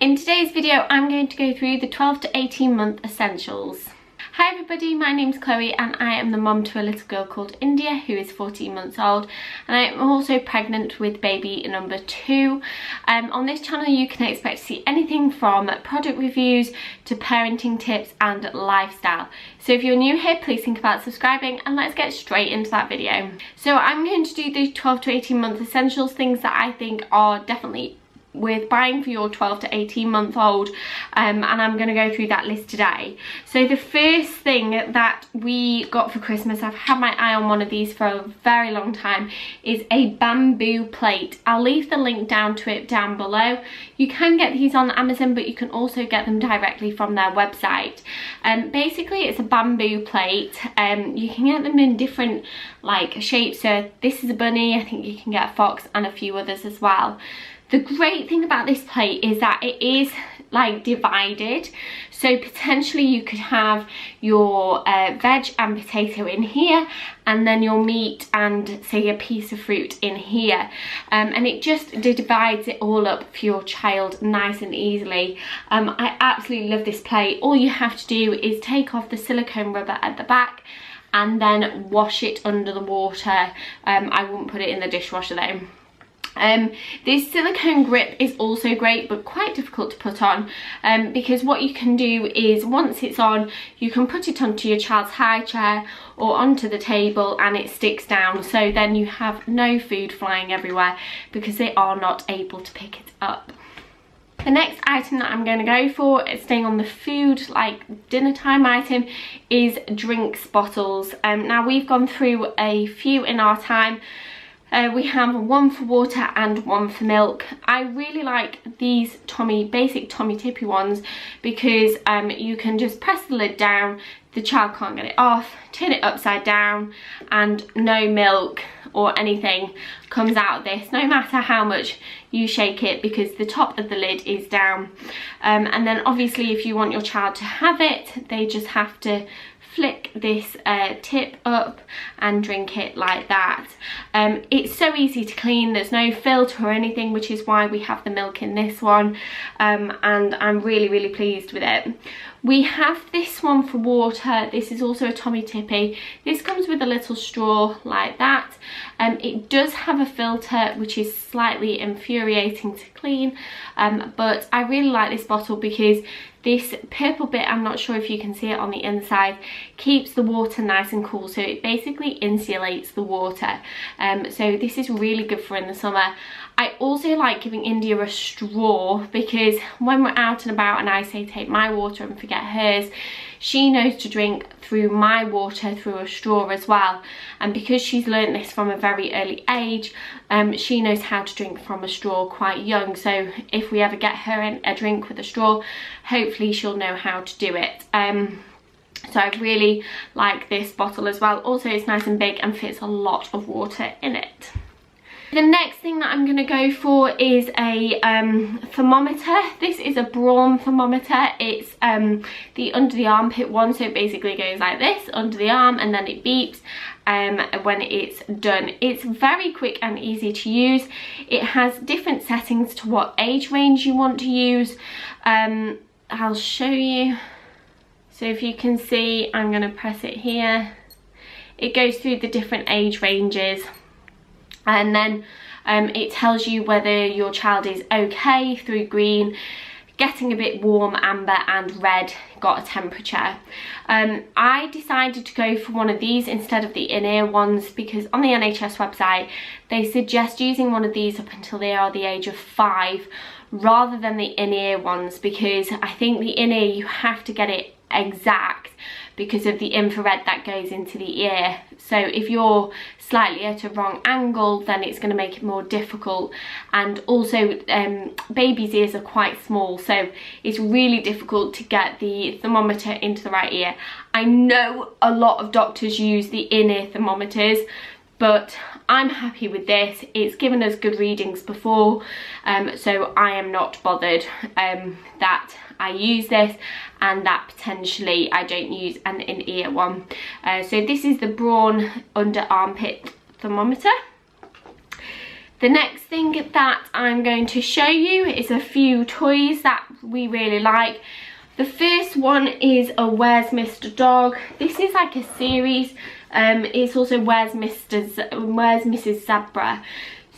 In today's video, I'm going to go through the 12 to 18 month essentials. Hi everybody, my name's Chloe and I am the mum to a little girl called India who is 14 months old, and I am also pregnant with baby number 2. On this channel you can expect to see anything from product reviews to parenting tips and lifestyle. So if you're new here, please think about subscribing and let's get straight into that video. So I'm going to do the 12 to 18 month essentials, things that I think are definitely with buying for your 12 to 18 month old, and I'm going to go through that list today. So the first thing that we got for Christmas, I've had my eye on one of these for a very long time, is a bamboo plate. I'll leave the link down to it down below. You can get these on Amazon, but you can also get them directly from their website. Basically it's a bamboo plate. You can get them in different like shapes, so this is a bunny, I think you can get a fox and a few others as well. The great thing about this plate is that it is like divided, so potentially you could have your veg and potato in here and then your meat and say a piece of fruit in here, and it just divides it all up for your child nice and easily. I absolutely love this plate. All you have to do is take off the silicone rubber at the back and then wash it under the water. I wouldn't put it in the dishwasher though. This silicone grip is also great but quite difficult to put on, because what you can do is once it's on, you can put it onto your child's high chair or onto the table and it sticks down, so then you have no food flying everywhere because they are not able to pick it up. The next item that I'm going to go for, staying on the food like dinner time item, is drinks bottles. Now we've gone through a few in our time. We have one for water and one for milk. I really like these basic Tommy Tippy ones because you can just press the lid down, the child can't get it off, turn it upside down and no milk or anything comes out of this, no matter how much you shake it, because the top of the lid is down. And then obviously if you want your child to have it, they just have to flick this tip up and drink it like that. It's so easy to clean, there's no filter or anything, which is why we have the milk in this one, and I'm really pleased with it. We have this one for water. This is also a Tommy Tippy. This comes with a little straw like that. It does have a filter, which is slightly infuriating to clean, but I really like this bottle because this purple bit, I'm not sure if you can see it on the inside, keeps the water nice and cool, so it basically insulates the water. So this is really good for in the summer. I also like giving India a straw because when we're out and about and I say take my water and forget hers, she knows to drink through my water through a straw as well. And because she's learnt this from a very early age, she knows how to drink from a straw quite young. So if we ever get her a drink with a straw, hopefully she'll know how to do it. So I really like this bottle as well. Also it's nice and big and fits a lot of water in it. The next thing that I'm going to go for is a thermometer. This is a Braun thermometer. It's the under the armpit one, so it basically goes like this under the arm and then it beeps when it's done. It's very quick and easy to use. It has different settings to what age range you want to use. I'll show you. So if you can see, I'm going to press it here. It goes through the different age ranges. And then it tells you whether your child is okay through green, getting a bit warm, amber and red, got a temperature. I decided to go for one of these instead of the in-ear ones because on the NHS website they suggest using one of these up until they are the age of 5 rather than the in-ear ones, because I think the in-ear you have to get it exact because of the infrared that goes into the ear. So if you're slightly at a wrong angle, then it's going to make it more difficult. And also babies' ears are quite small, so it's really difficult to get the thermometer into the right ear. I know a lot of doctors use the in-ear thermometers, but I'm happy with this. It's given us good readings before, so I am not bothered that I use this and that potentially I don't use an in-ear one. So this is the Braun under armpit thermometer. The next thing that I'm going to show you is a few toys that we really like. The first one is a Where's Mr. Dog. This is like a series. It's also Where's Mrs. Zebra.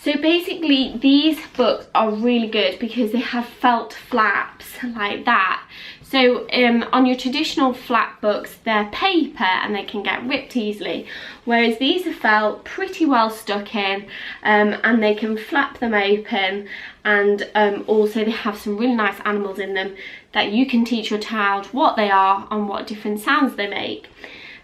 So basically these books are really good because they have felt flaps like that. So on your traditional flat books, they're paper and they can get ripped easily, whereas these are felt, pretty well stuck in, and they can flap them open, and also they have some really nice animals in them that you can teach your child what they are and what different sounds they make.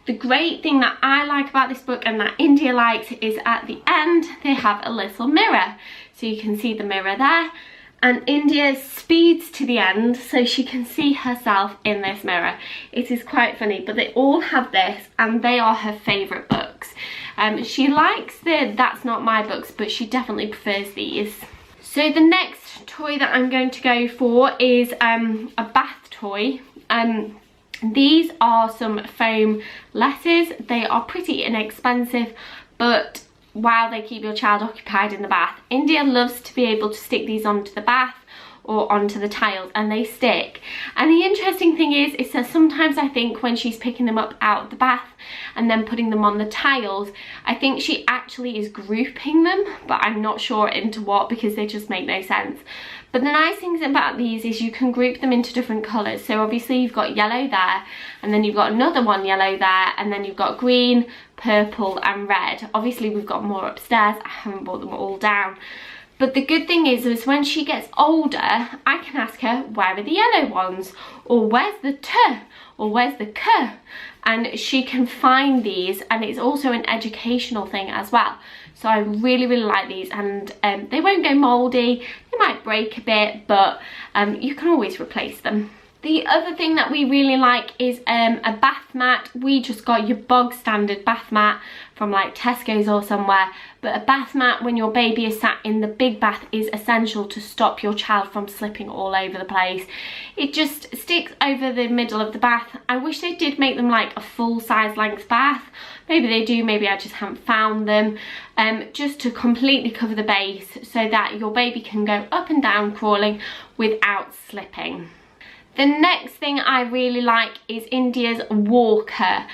The great thing that I like about this book and that India likes is at the end they have a little mirror. So you can see the mirror there, and India speeds to the end so she can see herself in this mirror. It is quite funny, but they all have this and they are her favourite books. She likes the That's Not My Books, but she definitely prefers these. So the next toy that I'm going to go for is a bath toy. These are some foam letters. They are pretty inexpensive, but while they keep your child occupied in the bath, India loves to be able to stick these onto the bath or onto the tiles, and they stick. And the interesting thing is that sometimes I think when she's picking them up out of the bath and then putting them on the tiles, I think she actually is grouping them, but I'm not sure into what because they just make no sense. But the nice things about these is you can group them into different colours. So obviously you've got yellow there, and then you've got another one yellow there, and then you've got green, purple and red. Obviously we've got more upstairs. I haven't brought them all down. But the good thing is when she gets older, I can ask her, where are the yellow ones? Or where's the T? Or where's the K? And she can find these, and it's also an educational thing as well. So I really, really like these, and they won't go mouldy. They might break a bit, but you can always replace them. The other thing that we really like is a bath mat. We just got your bog standard bath mat from like Tesco's or somewhere, but a bath mat when your baby is sat in the big bath is essential to stop your child from slipping all over the place. It just sticks over the middle of the bath. I wish they did make them like a full size length bath. Maybe they do, maybe I just haven't found them. Just to completely cover the base so that your baby can go up and down crawling without slipping. The next thing I really like is India's walker.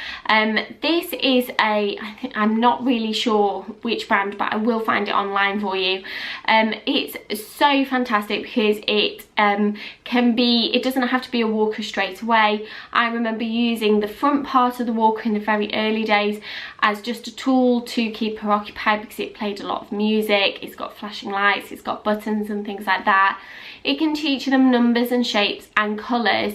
This is I'm not really sure which brand, but I will find it online for you. It's so fantastic because it doesn't have to be a walker straight away. I remember using the front part of the walker in the very early days as just a tool to keep her occupied because it played a lot of music. It's got flashing lights, it's got buttons and things like that. It can teach them numbers and shapes and colours,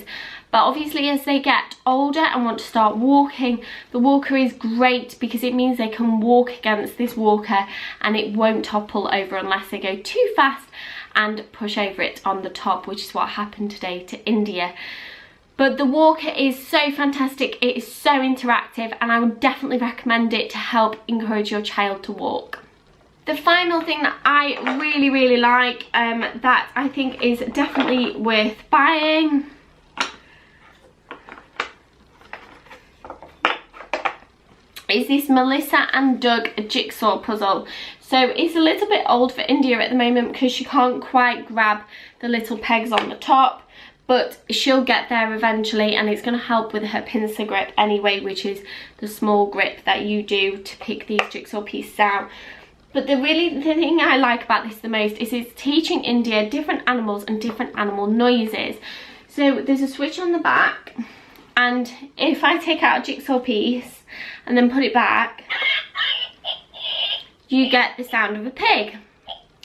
but obviously as they get older and want to start walking, the walker is great because it means they can walk against this walker and it won't topple over unless they go too fast and push over it on the top, which is what happened today to India. But the walker is so fantastic, it is so interactive, and I would definitely recommend it to help encourage your child to walk. The final thing that I really, really like, that I think is definitely worth buying, is this Melissa and Doug Jigsaw Puzzle. So it's a little bit old for India at the moment because she can't quite grab the little pegs on the top, but she'll get there eventually, and it's going to help with her pincer grip anyway, which is the small grip that you do to pick these jigsaw pieces out. But the thing I like about this the most is it's teaching India different animals and different animal noises. So there's a switch on the back, and if I take out a jigsaw piece and then put it back, you get the sound of a pig.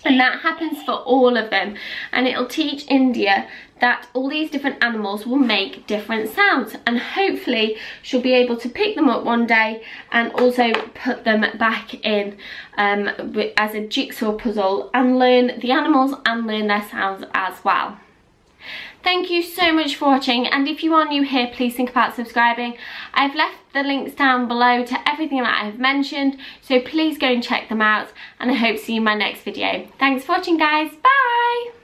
And that happens for all of them, and it'll teach India that all these different animals will make different sounds, and hopefully she'll be able to pick them up one day and also put them back in as a jigsaw puzzle and learn the animals and learn their sounds as well. Thank you so much for watching, and if you are new here, please think about subscribing. I've left the links down below to everything that I've mentioned, so please go and check them out, and I hope to see you in my next video. Thanks for watching, guys. Bye!